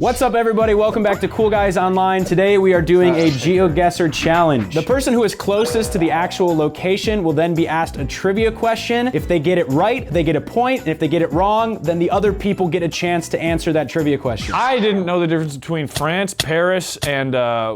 What's up, everybody? Welcome back to Cool Guyz Online. Today we are doing a Geoguessr challenge. The person who is closest to the actual location will then be asked a trivia question. If they get it right, they get a point, and if they get it wrong, then the other people get a chance to answer that trivia question. I didn't know the difference between France, Paris, and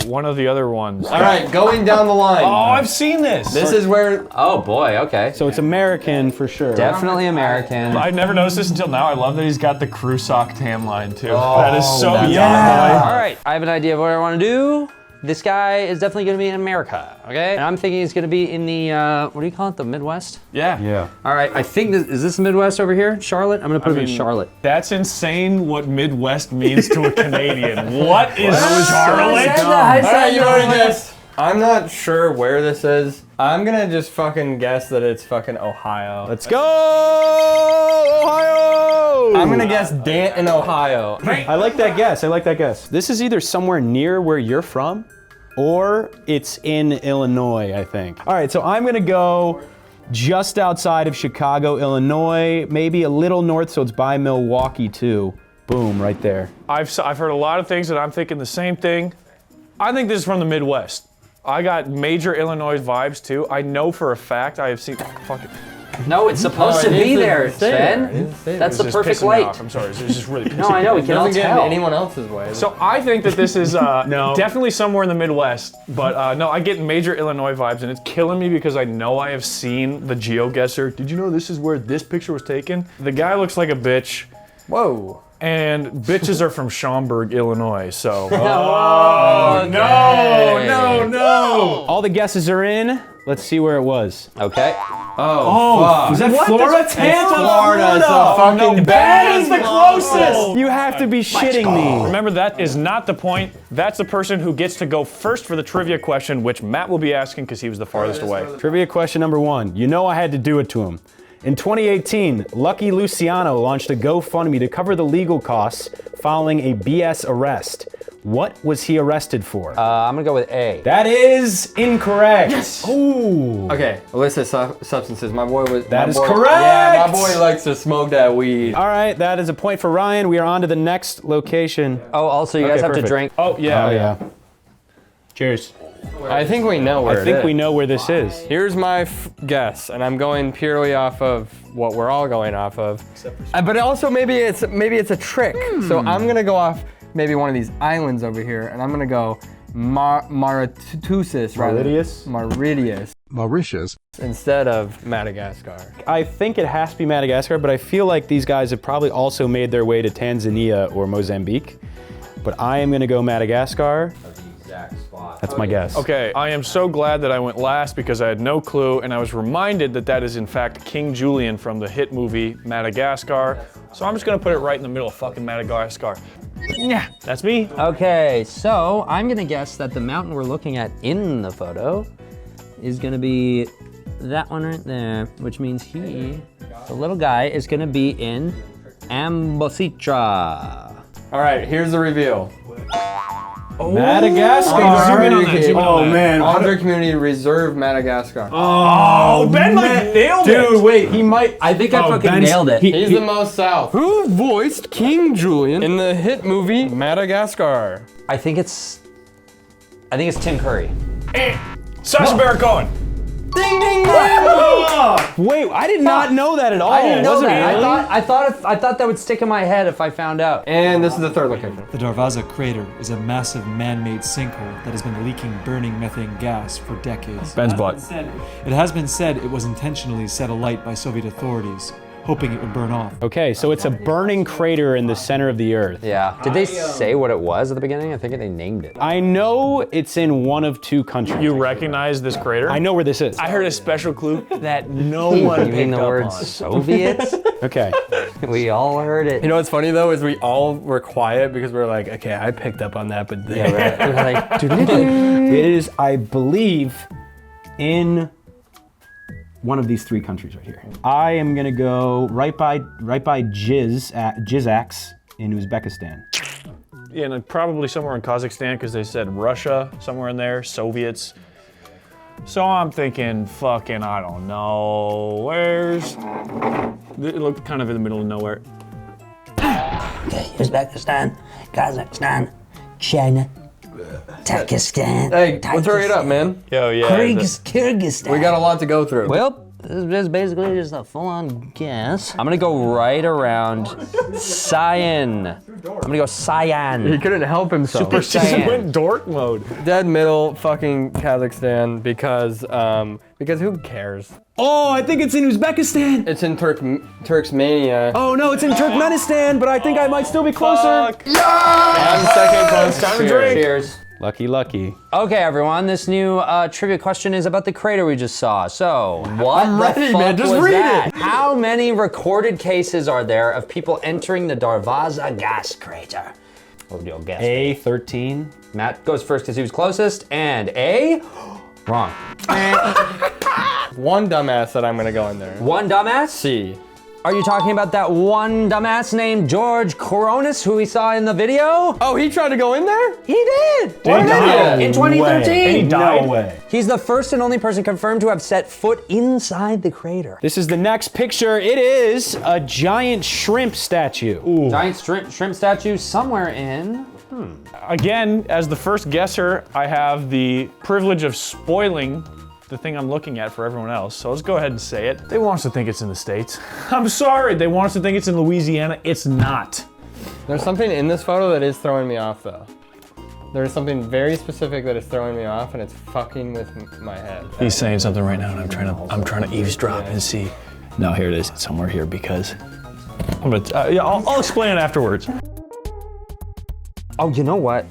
one of the other ones. All right, going down the line. Oh, I've seen this. This is where... Oh boy, okay. So it's American for sure. Definitely American. I never noticed this until now. I love that he's got the crew sock tan line too. That is so All beyond. right, I have an idea of what I want to do. This guy is definitely going to be in America, okay? And I'm thinking he's going to be in the, what do you call it, the Midwest? Yeah. All right, I think this, is this the Midwest over here? Charlotte? I'm going to put him in Charlotte. That's insane what Midwest means to a Canadian. What is Charlotte? All right, you already guessed. I'm not sure where this is. I'm gonna just fucking guess that it's fucking Ohio. Let's go, Ohio! I'm gonna guess Danton, Ohio. I like that guess. I like that guess. This is either somewhere near where you're from, or it's in Illinois, I think. All right, so I'm gonna go just outside of Chicago, Illinois, maybe a little north, so it's by Milwaukee too. Boom, right there. I've heard a lot of things and I'm thinking the same thing. I think this is from the Midwest. I got major Illinois vibes too. I know for a fact I have seen, fuck it. No, it's supposed to be there, Sven. That's the It's just perfect pissing me light. off. I'm sorry, it's just really pissing No, I know, we It can all doesn't get in tell. anyone else's way. So I think that this is definitely somewhere in the Midwest, but no, I get major Illinois vibes and it's killing me because I know I have seen the Geoguessr. Did you know this is where this picture was taken? The guy looks like a bitch. Whoa. And bitches are from Schaumburg, Illinois, so. Oh, No. All the guesses are in. Let's see where it was. Okay. Oh, fuck. Is that Florida? Tampa, Florida. It's a fucking That is the closest! You have to be shitting me. Remember, that is not the point. That's the person who gets to go first for the trivia question, which Matt will be asking because he was the farthest away. Trivia question number one. You know I had to do it to him. In 2018, Lucky Luciano launched a GoFundMe to cover the legal costs following a BS arrest. What was he arrested for? I'm going to go with A. That is incorrect. Yes. Ooh. Okay, illicit substances. My boy was... That is boy, correct. Yeah, my boy likes to smoke that weed. All right, that is a point for Ryan. We are on to the next location. Oh, also, you guys have perfect. to drink. Oh, yeah. Oh, yeah. Cheers. I think we know where I think we know where this is. Here's my guess, and I'm going purely off of what we're all going off of. But also maybe it's a trick. So I'm gonna go off maybe one of these islands over here, and I'm gonna go Mauritius, rather. Mauritius. Instead of Madagascar. I think it has to be Madagascar, but I feel like these guys have probably also made their way to Tanzania or Mozambique. But I am gonna go Madagascar. That's my guess. Okay, I am so glad that I went last because I had no clue and I was reminded that that is in fact King Julian from the hit movie Madagascar. So I'm just gonna put it right in the middle of fucking Madagascar. Yeah, that's me. Okay, so I'm gonna guess that the mountain we're looking at in the photo is gonna be that one right there, which means the little guy, is gonna be in Ambositra. All right, here's the reveal. Madagascar. Zoom in on that, zoom in on that. man. Andre Community Reserve, Madagascar. Oh, Ben like nailed it. Dude, wait, he might. I think I fucking Ben's- nailed it. He's the most south. Who voiced King Julian in the hit movie Madagascar? I think it's Tim Curry. Sacha Baron Cohen. Ding ding ding! Wait, I did not know that at all. I didn't know Was it that. really? I thought that would stick in my head if I found out. And this is the third location. The Darvaza Crater is a massive man-made sinkhole that has been leaking burning methane gas for decades. Ben's butt. It has been said it was intentionally set alight by Soviet authorities, hoping it would burn off. Okay, so it's a burning crater in the center of the earth. Yeah. Did they say what it was at the beginning? I think they named it. I know it's in one of two countries. You recognize this crater? I know where this is. I heard a special clue that no one You mean picked the up word on. Soviets? Okay. We all heard it. You know what's funny though is we all were quiet because we were like, okay, I picked up on that, but Yeah, right. We were like, It is, I believe, in one of these three countries right here. I am gonna go right by Jizax in Uzbekistan. Yeah, and probably somewhere in Kazakhstan because they said Russia, somewhere in there, Soviets. So I'm thinking, fucking, I don't know, it looked kind of in the middle of nowhere. okay, Uzbekistan Kazakhstan, China, Pakistan. Hey, let's hurry it up, man. Yo, yeah. Kyrgyzstan. We got a lot to go through. Well, this is basically just a full-on guess. I'm gonna go right around Cyan. I'm gonna go Cyan. He couldn't help himself. Super Just Saiyan. went dork mode. Dead middle, fucking Kazakhstan, because who cares? Oh, I think it's in Uzbekistan. It's in Turksmania. Oh no, it's in Turkmenistan, but I think I might still be closer. I'm second close. Time to drink. Cheers. Lucky, lucky. Okay, everyone, this new trivia question is about the crater we just saw. So, what I'm the ready, fuck man. Just was read that? it. How many recorded cases are there of people entering the Darvaza gas crater? What would you guess? A13. Matt goes first because he was closest, and A? Wrong. One dumbass that I'm gonna go in there. One dumbass? C. Are you talking about that one dumbass named George Coronis who we saw in the video? Oh, he tried to go in there? He did! Did he die? In 2013. No way. He's the first and only person confirmed to have set foot inside the crater. This is the next picture. It is a giant shrimp statue. Ooh. Giant shrimp statue somewhere in... Again, as the first guesser, I have the privilege of spoiling the thing I'm looking at for everyone else. So let's go ahead and say it. They want us to think it's in the States. I'm sorry, they want us to think it's in Louisiana. It's not. There's something in this photo that is throwing me off, though. There's something very specific that is throwing me off, and it's fucking with my head. He's saying something right now, and I'm trying to eavesdrop and see. No, here it is. It's somewhere here because I'll explain it afterwards. Oh, you know what?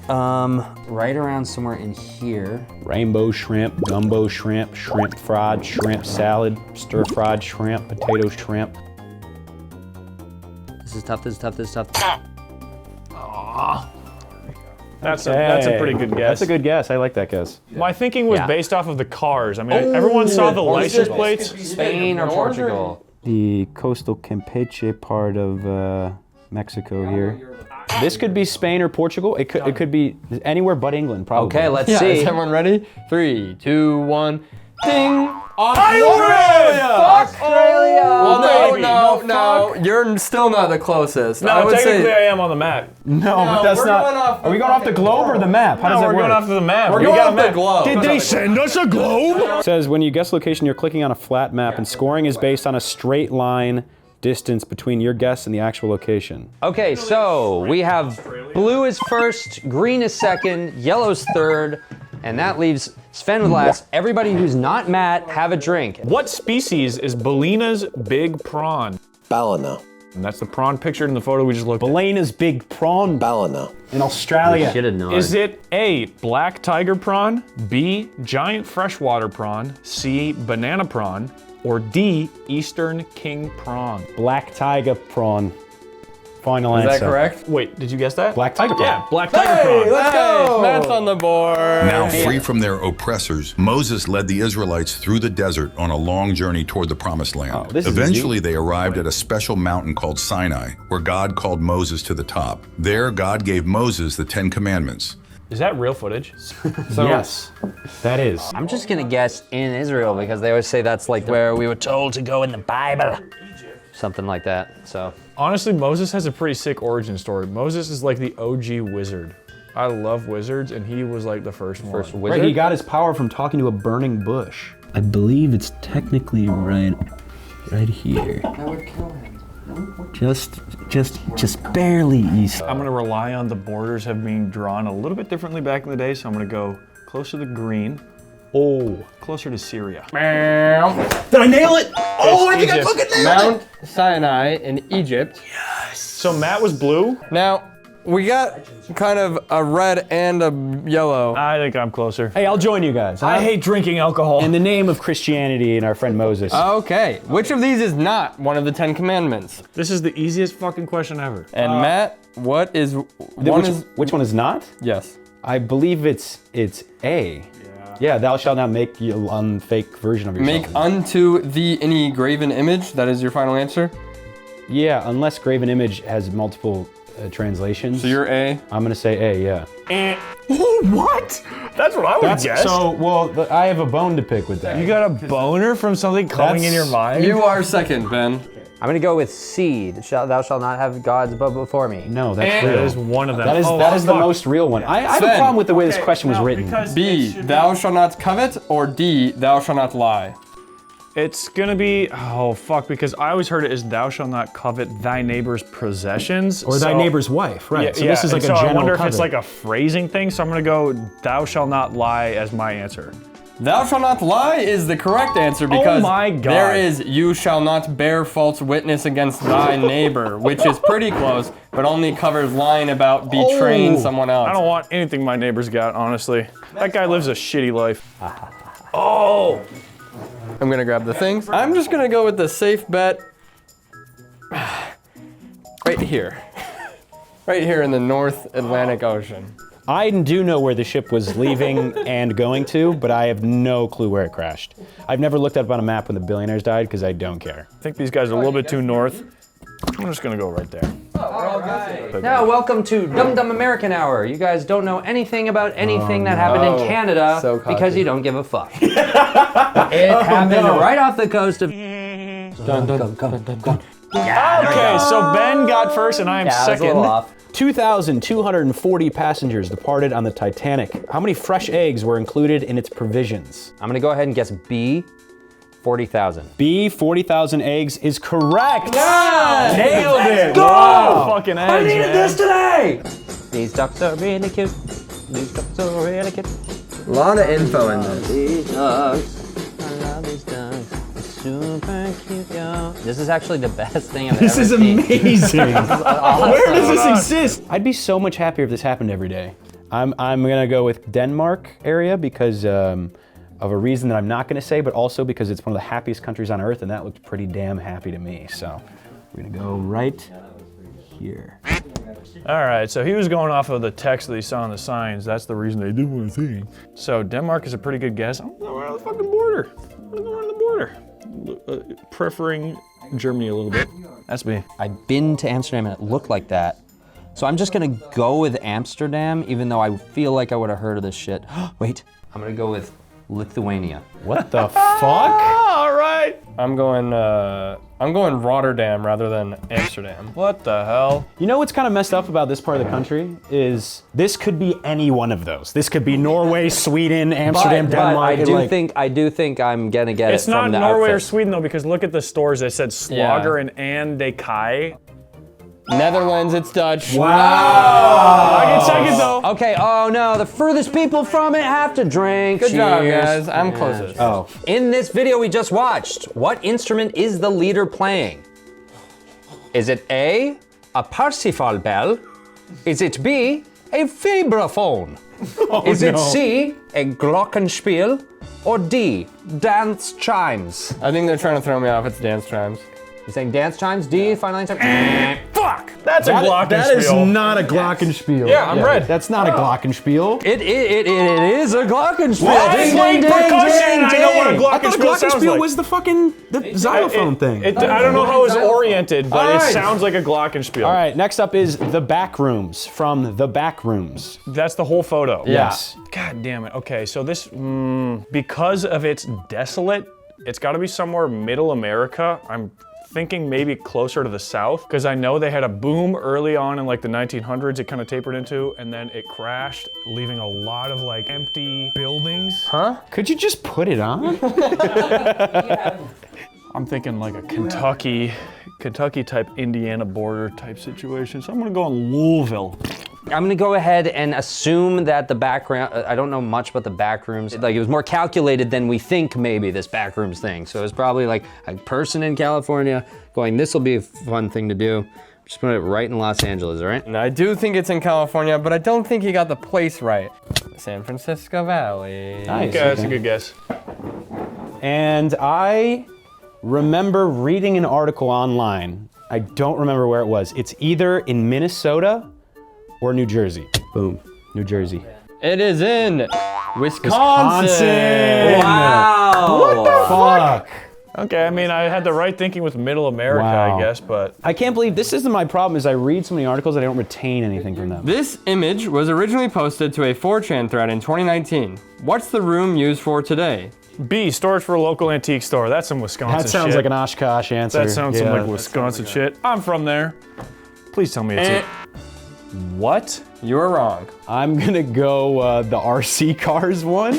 Right around somewhere in here. Rainbow shrimp, gumbo shrimp, shrimp fried, shrimp salad, stir fried shrimp, potato shrimp. This is tough, this is tough, this is tough. That's a pretty good guess. That's a good guess. I like that guess. My thinking was Yeah. based off of the cars. I mean, everyone saw the license plates. Spain or Portugal? The coastal Campeche part of Mexico here. This could be Spain or Portugal. It could be anywhere but England, probably. Okay, let's Yeah, see. is everyone ready? 3, 2, 1. Ding! Australia! Well, no. You're still not the closest. I No, would technically say, I am on the map. No, but that's we're not. going off Are we going off the globe or the map? How does No, that we're work? going off of the map. We're We going got a off the map. globe. Did they send us a globe? It says when you guess location, you're clicking on a flat map, and scoring is based on a straight line distance between your guess and the actual location. Okay, so we have blue is first, green is second, yellow's third, and that leaves Sven with last. Everybody who's not Matt, have a drink. What species is Balena's big prawn? Balena. And that's the prawn pictured in the photo we just looked at. Balena's big prawn Balena. in Australia. Should have known. Is it A, black tiger prawn, B, giant freshwater prawn, C, banana prawn, or D, eastern king prawn? Black tiger prawn. Final is answer. that correct? Wait, did you guess that? Black tiger prawn. Yeah, black tiger prawn. Let's go! Matt's on the board. Now free from their oppressors, Moses led the Israelites through the desert on a long journey toward the Promised Land. this is Eventually, they arrived at a special mountain called Sinai, where God called Moses to the top. There, God gave Moses the 10 Commandments. Is that real footage? Yes, that is. I'm just gonna guess in Israel because they always say that's like where we were told to go in the Bible. Something like that, so. Honestly, Moses has a pretty sick origin story. Moses is like the OG wizard. I love wizards, and he was like the first one. First wizard. Right, he got his power from talking to a burning bush. I believe it's technically right here. That would kill him. Just barely east. I'm gonna rely on the borders have been drawn a little bit differently back in the day, so I'm gonna go closer to green. Oh, closer to Syria. Did I nail it? Oh, I think I fucking nailed it. Mount Sinai in Egypt. So Matt was blue. Now, we got kind of a red and a yellow. I think I'm closer. Hey, I'll join you guys. I hate drinking alcohol. In the name of Christianity and our friend Moses. Okay, which of these is not one of the 10 Commandments? This is the easiest fucking question ever. And Matt, what is one which one is not? Yes. I believe it's A. Yeah, thou shalt not make the unfake version of yourself. Make unto thee any graven image. That is your final answer. Yeah, unless graven image has multiple translations. So you're A. I'm gonna say A, yeah. What? That's what I would guess. I have a bone to pick with that. You got a boner from something coming in your mind? You are second, Ben. I'm gonna go with C. Thou shalt not have gods above before me. No, that's That real. is one of them. That is the most real one. I have a Sven. problem with the way this question was written. B, thou shalt not covet, or D, thou shalt not lie. It's gonna be, oh fuck, because I always heard it as thou shalt not covet thy neighbor's possessions. Or thy neighbor's wife, right? Yeah, so this is like and a so general I wonder if covet. it's like a phrasing thing, so I'm gonna go thou shalt not lie as my answer. Thou shalt not lie is the correct answer because my God. there is you shall not bear false witness against thy neighbor, which is pretty close, but only covers lying about betraying someone else. I don't want anything my neighbor's got, honestly. That guy lives a shitty life. Oh! I'm gonna grab the things. I'm just gonna go with the safe bet right here. Right here in the North Atlantic Ocean. I do know where the ship was leaving and going to, but I have no clue where it crashed. I've never looked up on a map when the billionaires died because I don't care. I think these guys are a little bit too north. I'm just gonna go right there. Now, welcome to Dumb Dumb American Hour. You guys don't know anything about anything that happened in Canada So cocky. because you don't give a fuck. It happened right off the coast of. Okay, so Ben got first and I am Yeah, I was a second. little off. 2,240 passengers departed on the Titanic. How many fresh eggs were included in its provisions? I'm gonna go ahead and guess B, 40,000. B, 40,000 eggs is correct. Nailed it! Wow, fucking eggs, I needed man. this today! These ducks are really cute. These ducks are really cute. A lot of info in this. These ducks. I love these ducks. Super cute, yo. This is actually the best thing I've This ever is seen. amazing. Awesome. Where does this exist? I'd be so much happier if this happened every day. I'm gonna go with Denmark area because of a reason that I'm not gonna say, but also because it's one of the happiest countries on earth, and that looked pretty damn happy to me. So we're gonna go right here. All right, so he was going off of the text that he saw on the signs. That's the reason they do one thing. So Denmark is a pretty good guess. I'm going around the fucking border. I'm going around the border. Preferring Germany a little bit. That's me. I've been to Amsterdam and it looked like that. So I'm just gonna go with Amsterdam, even though I feel like I would have heard of this shit. Wait, I'm gonna go with Lithuania. What the fuck? All right. I'm going Rotterdam rather than Amsterdam. What the hell? You know what's kind of messed up about this part of the country is this could be any one of those. This could be Norway, Sweden, Amsterdam, Denmark. I and do like- think I'm gonna get It's it from not the Norway or outfit. Sweden though, because look at the stores that said Slager and De Kai. Netherlands, it's Dutch. I get second though. Okay, oh no, the furthest people from it have to drink. Good job, Cheers. guys. I'm closest. Oh, In this video we just watched, what instrument is the leader playing? Is it A, a Parsifal bell? Is it B, a vibraphone? Is it C, a glockenspiel? Or D, dance chimes? I think they're trying to throw me off. It's dance chimes. You saying dance chimes? D, final answer? Fuck. That's a glockenspiel. that is not a glockenspiel. Yeah, I'm red. That's not a glockenspiel. It is a glockenspiel. What? Ding, Playing ding, ding, percussion. ding, I know what a ding. I thought a glockenspiel sounds glockenspiel like. was the fucking xylophone thing. I don't know how it's oriented, but All it right. sounds like a glockenspiel. All right, next up is The Back Rooms from The Back Rooms. That's the whole photo. Yes. God damn it. Okay, so this, because of its desolate, it's got to be somewhere middle America. I'm thinking maybe closer to the south, because I know they had a boom early on in like the 1900s it kind of tapered into, and then it crashed, leaving a lot of like empty buildings. Could you just put it on? I'm thinking like a Kentucky type Indiana border type situation. So I'm gonna go on Louisville. I'm gonna go ahead and assume that the background, I don't know much about the back rooms. Like it was more calculated than we think maybe, this back rooms thing. So it was probably like a person in California going, this will be a fun thing to do. Just put it right in Los Angeles, all right? And I do think it's in California, but I don't think he got the place right. San Francisco Valley. Nice. Okay, that's a good guess. And I remember reading an article online. I don't remember where it was. It's either in Minnesota or New Jersey. Boom, New Jersey. It is in Wisconsin. Wow! What the fuck? Okay, I mean, I had the right thinking with middle America, Wow. I guess, but I can't believe this isn't my problem is I read so many articles that I don't retain anything from them. This image was originally posted to a 4chan thread in 2019. What's the room used for today? B, storage for a local antique store. That's some Wisconsin shit. That sounds like an Oshkosh answer. That sounds some like Wisconsin shit. I'm from there. Please tell me it's it. What? You were wrong. I'm gonna go the RC cars one.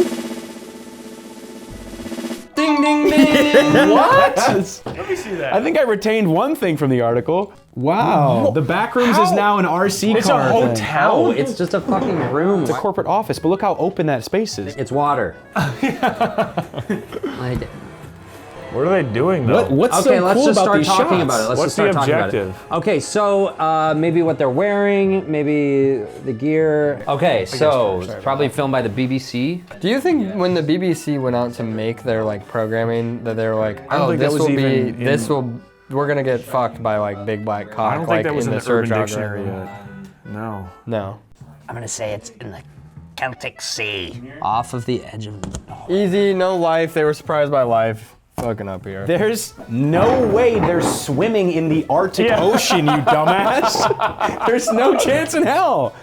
Ding, ding, ding. What? Let me see that. I think I retained one thing from the article. Wow. The back rooms is now an RC It's car a thing. No, hotel. it's just a fucking room. It's a corporate office, but look how open that space is. It's water. What are they doing though? What's Okay, so let's cool just about start these talking shots? about it. Let's What's just start the talking about objective? it. Okay, so maybe what they're wearing, maybe the gear. Okay, so it's probably filmed by the BBC. Do you think when the BBC went out to make their like programming that they were like, I don't oh, think that this was will be, even in- this will, we're gonna get fucked by like big black cock. I don't like think that was in the the search Urban Dictionary algorithm. yet. No. No. I'm gonna say it's in the Celtic Sea. Off of the edge of. Easy, no life. They were surprised by life. Fucking up here. There's no way they're swimming in the Arctic Ocean, you dumbass. There's no chance in hell.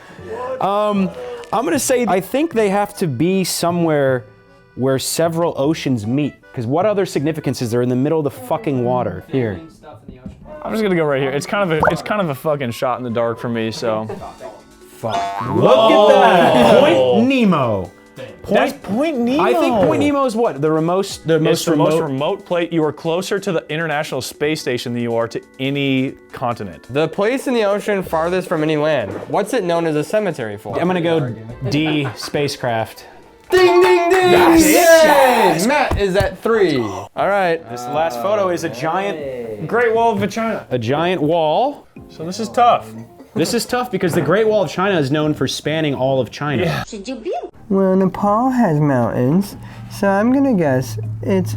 I'm gonna say I think they have to be somewhere where several oceans meet. Because what other significance is there in the middle of the fucking water? Here. I'm just gonna go right here. It's kind of a fucking shot in the dark for me. So. Look at that. Point Nemo. That's Point Nemo. I think Point Nemo is what? The most It's the most remote. remote place. You are closer to the International Space Station than you are to any continent. The place in the ocean farthest from any land. What's it known as a cemetery for? I'm gonna go D, spacecraft. Ding, ding, ding! Yes! Matt is at 3. All right. This last photo is a giant Great Wall of China. wall. So this is tough. This is tough because the Great Wall of China is known for spanning all of China. Yeah. Well, Nepal has mountains, so I'm gonna guess it's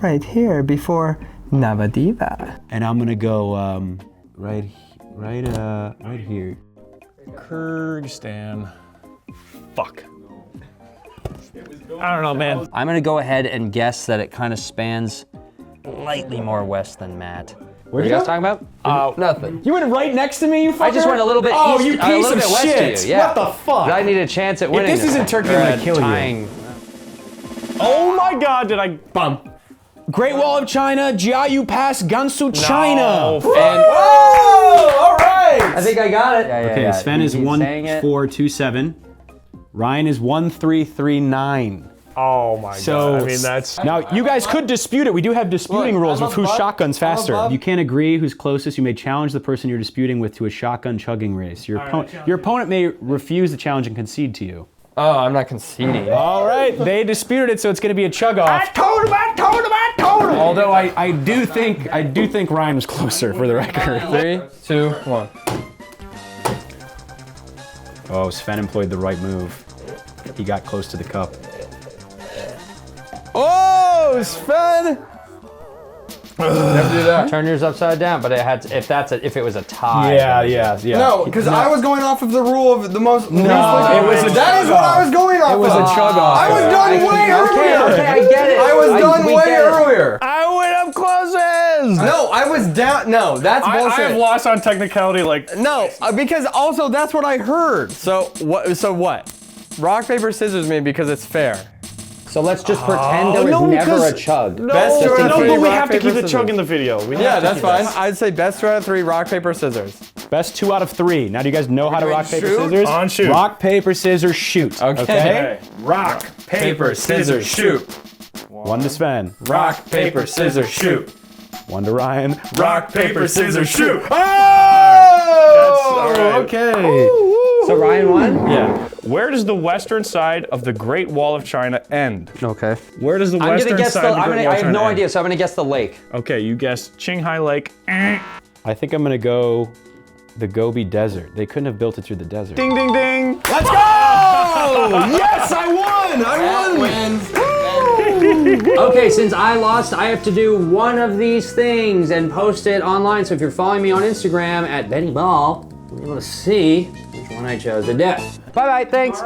right here before Navadvipa. And I'm gonna go right here. Kyrgyzstan. Fuck. I don't know, man. I'm gonna go ahead and guess that it kind of spans slightly more west than Matt. What are you guys talking about? Nothing. You went right next to me, you fucker? I just went a little bit Oh, east, you a piece little of bit west shit. to you. Yeah. What the fuck? I need a chance at winning. this isn't Turkey, I'm gonna kill you. Tying. Oh my God! Did I? Bum. Great Wall of China, Jiayu Pass, Gansu, China. And Whoa! All right. I think I got it. Okay, Sven is He's saying it. 1427. Ryan is 1339. oh my So God! I mean, that's. now you guys could dispute it. We do have disputing Look, rules I'm with whose above- shotgun's I'm faster. above. You can't agree who's closest. You may challenge the person you're disputing with to a shotgun chugging race. Your opponent may refuse the challenge and concede to you. Oh, I'm not conceding. All right, they disputed it, so it's going to be a chug off. I told him. Although I do think Ryan was closer for the record. 3, 2, 1. Oh, Sven employed the right move. He got close to the cup. Oh, Sven! Never do that. Turn yours upside down, but it had to, if it was a tie. Yeah. No, because I was going off of the rule of the most. it was a That is what I was going off. It was of. a chug off. I was done way earlier. Okay, I get it. I was done we way get it. earlier. I went up closest. No, I was down. No, that's I bullshit. have lost on technicality. Like No, because also that's what I heard. So what? So what? Rock paper scissors me because it's fair. So let's just pretend there was no, never because- a chug. Best two out of no, three, but we rock, have to paper, keep the scissors. chug in the video. We Yeah, have to that's keep fine. that. I'd say best 2 out of 3, rock paper scissors. Best 2 out of 3. Now, do you guys know how to doing rock, paper, shoot? scissors? On shoot. Rock, paper, scissors, shoot. Okay. Rock, paper, scissors, shoot. 1 to Sven. Rock paper scissors shoot. 1 to Ryan. Rock, paper, scissors, shoot. Oh! all right. Okay. So Ryan won? Yeah. Where does the western side of the Great Wall of China end? Okay. Where does the I'm western gonna guess side the. of the Great Wall I of have China no end? idea, so I'm gonna guess the lake. Okay, you guessed Qinghai Lake. I think I'm going to go the Gobi Desert. They couldn't have built it through the desert. Ding, ding, ding. Let's go! Yes, I won! Okay, since I lost, I have to do one of these things and post it online. So if you're following me on Instagram at Benny Ball, you'll be able to see which one I chose to do. Bye bye, thanks.